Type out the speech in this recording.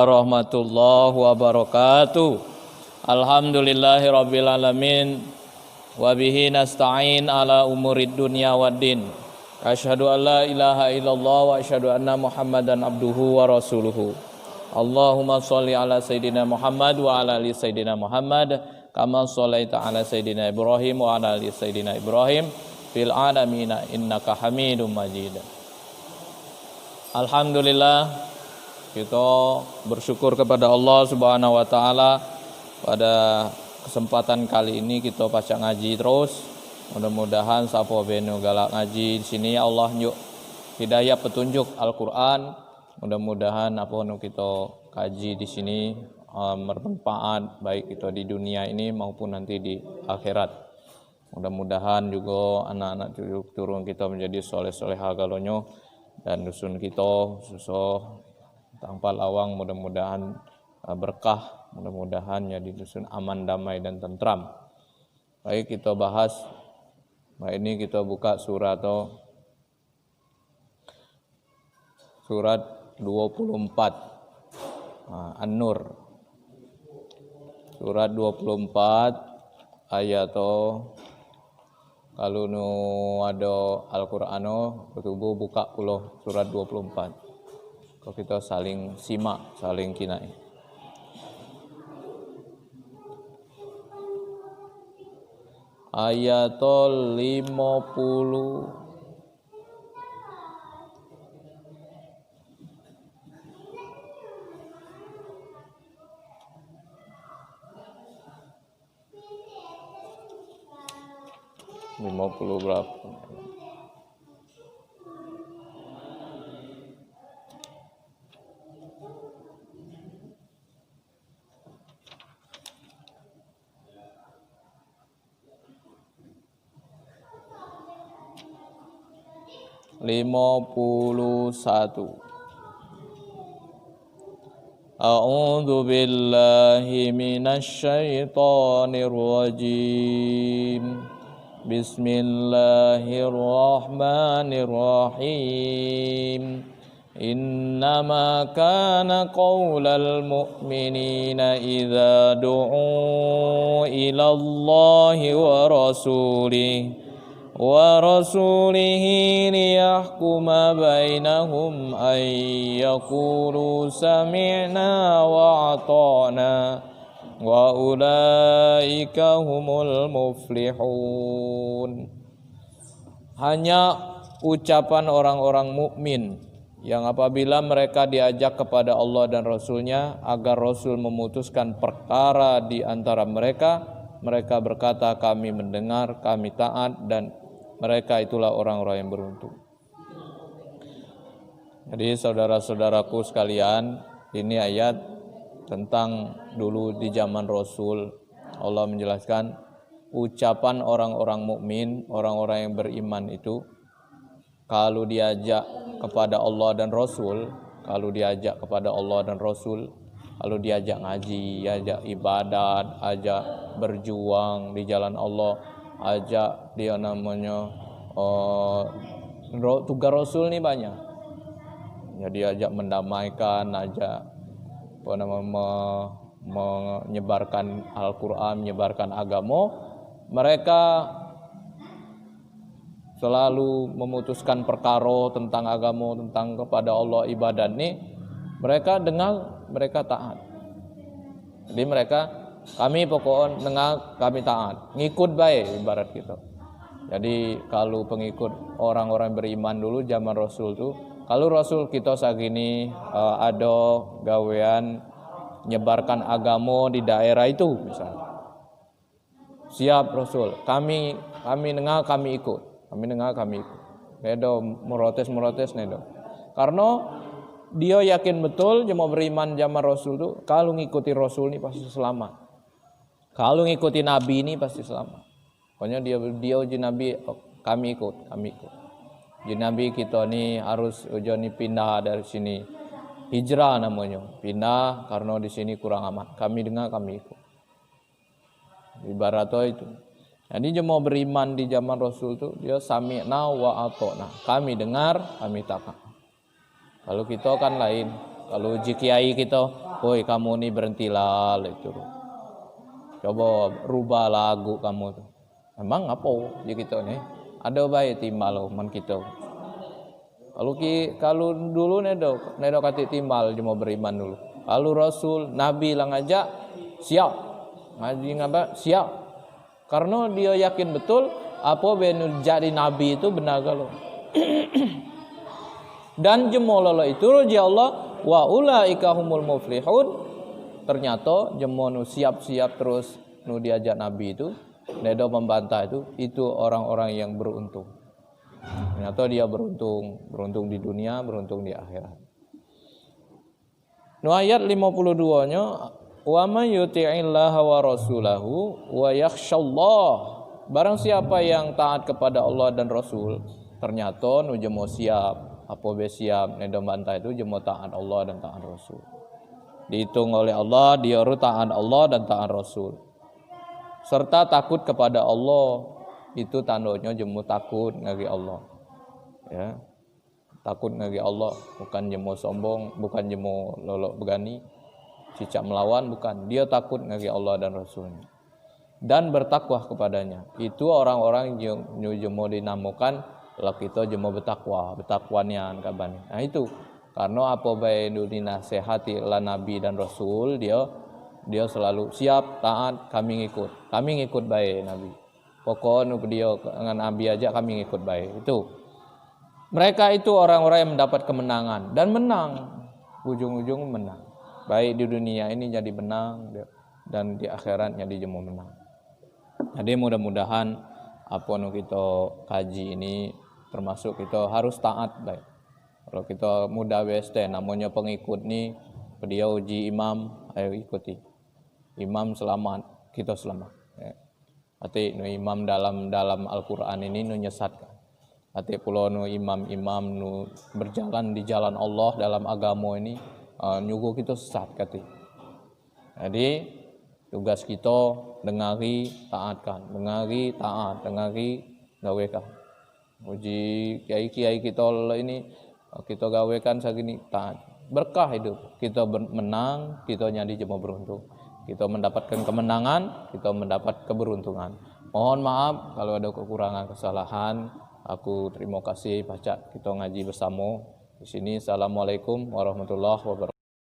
Warahmatullahi wabarakatuh. Alhamdulillahirabbil alamin wa bihi nasta'in ala umurid dunya waddin. Asyhadu an la ilaha illallah wa asyhadu anna Muhammadan abduhu wa rasuluhu. Allahumma shalli ala sayidina Muhammad wa ala ali sayidina Muhammad kama shallaita ala sayidina Ibrahim wa ala ali sayidina Ibrahim fil alamin innaka Hamidum Majid. Alhamdulillah, kita bersyukur kepada Allah Subhanahu wa taala pada kesempatan kali ini kita pacak ngaji terus. Mudah-mudahan sapa beno galak ngaji di sini ya Allah nyuk hidayah petunjuk Al-Qur'an. Mudah-mudahan apa nu kita kaji di sini bermanfaat baik itu di dunia ini maupun nanti di akhirat. Mudah-mudahan juga anak-anak turun kita menjadi soleh-solehah galonyo dan dusun kita susah tanpa lawang, mudah-mudahan berkah, mudah-mudahan jadi dusun aman, damai dan tentram. Baik, kita bahas. Baik, ini kita buka surat 24 An-Nur. Surat 24 ayat kalau nu ada Al-Qur'ano kutubu buka pulau surat 24. Kalau kita saling simak, saling kinai. Ayat 50. Berapa? 51. A'udzu billahi minasy syaithanir rajim. Bismillahirrahmanirrahim. Innama kana qaulal mu'minina idza du'u ila Allahi wa rasulihi liyahkuma bainahum ay yaqulu sami'na wa ata'na wa ulaika humul muflihun. Hanya ucapan orang-orang mukmin yang apabila mereka diajak kepada Allah dan Rasulnya agar Rasul memutuskan perkara di antara mereka, mereka berkata kami mendengar, kami taat, dan mereka itulah orang-orang yang beruntung. Jadi saudara-saudaraku sekalian, ini ayat tentang dulu di zaman Rasul. Allah menjelaskan ucapan orang-orang mukmin, orang-orang yang beriman itu kalau diajak kepada Allah dan Rasul, kalau diajak ngaji, ajak ibadat, ajak berjuang di jalan Allah, ajak dia namanya tugas Rasul nih banyak. Jadi ajak mendamaikan, ajak menyebarkan Al-Qur'an, menyebarkan agama. Mereka selalu memutuskan perkara tentang agama, tentang kepada Allah ibadah nih. Mereka dengar, mereka taat. Jadi kami pokoknya dengar, kami taat. Ngikut baik ibarat gitu. Jadi kalau pengikut orang-orang beriman dulu zaman Rasul tuh, kalau Rasul kita segini ada gawean nyebarkan agama di daerah itu misalnya. Siap Rasul, kami dengar, kami ikut. Nedo merotes nedo. Karena dia yakin betul jemaah beriman zaman Rasul tuh kalau ngikuti Rasul ini pasti selamat. Kalau ngikuti Nabi ini pasti selamat. Pokoknya dia uji Nabi, kami ikut. Uji Nabi kita nih harus uji pindah dari sini. Hijrah namanya. Pindah karena di sini kurang aman. Kami dengar, kami ikut. Ibaratnya itu. Jadi jemaah beriman di zaman Rasul itu dia sami'na wa ata'na. Kami dengar, kami taat. Kalau kita kan lain. Kalau uji kiai kita, woi kamu nih berhentilah itu. Coba rubah lagu kamu tuh. Emang apa ya kita nih? Ada baik timbal man kita. Kalau dulu nedo kati timbal cuma beriman dulu. Kalau Rasul Nabi lang aja siap. Ngaji ngapa? Siap. Karena dia yakin betul apa benul jadi nabi itu benar kalau. Dan jemololo itu ya Allah wa ulaika humul muflihun. Ternyata jemono siap-siap terus nu diajak nabi itu nedo membantah itu orang-orang yang beruntung. Ternyata dia beruntung di dunia, beruntung di akhirat. Nu ayat 52-nya wa may yuti'illaha wa rasulahu wa yakhshallah. Barang siapa yang taat kepada Allah dan Rasul, ternyata nu jemo siap, apa be siap nedo bantah itu jemo taat Allah dan taat Rasul. Dihitung oleh Allah, dia taat Allah dan taat Rasul. Serta takut kepada Allah, itu tandanya jemu takut ngagi Allah. Ya. Takut ngagi Allah, bukan jemu sombong, bukan jemu lolok begani, cicak melawan, bukan. Dia takut ngagi Allah dan Rasulnya. Dan bertakwa kepadanya. Itu orang-orang yang jemu dinamakan kalau kita jemu betakwanian kabani. Nah itu karena apa baik dinasehati oleh Nabi dan Rasul, dia selalu siap, taat, kami ngikut baik Nabi. Pokoknya dia dengan Nabi aja kami ngikut baik. Itu mereka itu orang-orang yang mendapat kemenangan dan menang, ujung-ujung menang. Baik di dunia ini jadi menang dan di akhirat jadi jemu menang. Jadi mudah-mudahan apa nu kita kaji ini termasuk kita harus taat baik. Kalau kita muda WST namanya pengikut nih, dia uji imam, ayo ikuti. Imam selamat, kita selamat. Arti nu imam dalam Al-Qur'an ini nu nyesatkan. Arti pula nu imam nu berjalan di jalan Allah dalam agama ini nyuguh kita sesat kati. Jadi tugas kita dengari taatkan, dengari taat, dengari gawekan. Uji kiai kita ini kita gawekan segini taat. Berkah hidup. Kita menang, kita jadi cuma beruntung. Kita mendapatkan kemenangan, kita mendapat keberuntungan. Mohon maaf kalau ada kekurangan kesalahan. Aku terima kasih baca kita ngaji bersama di sini. Assalamualaikum warahmatullahi wabarakatuh.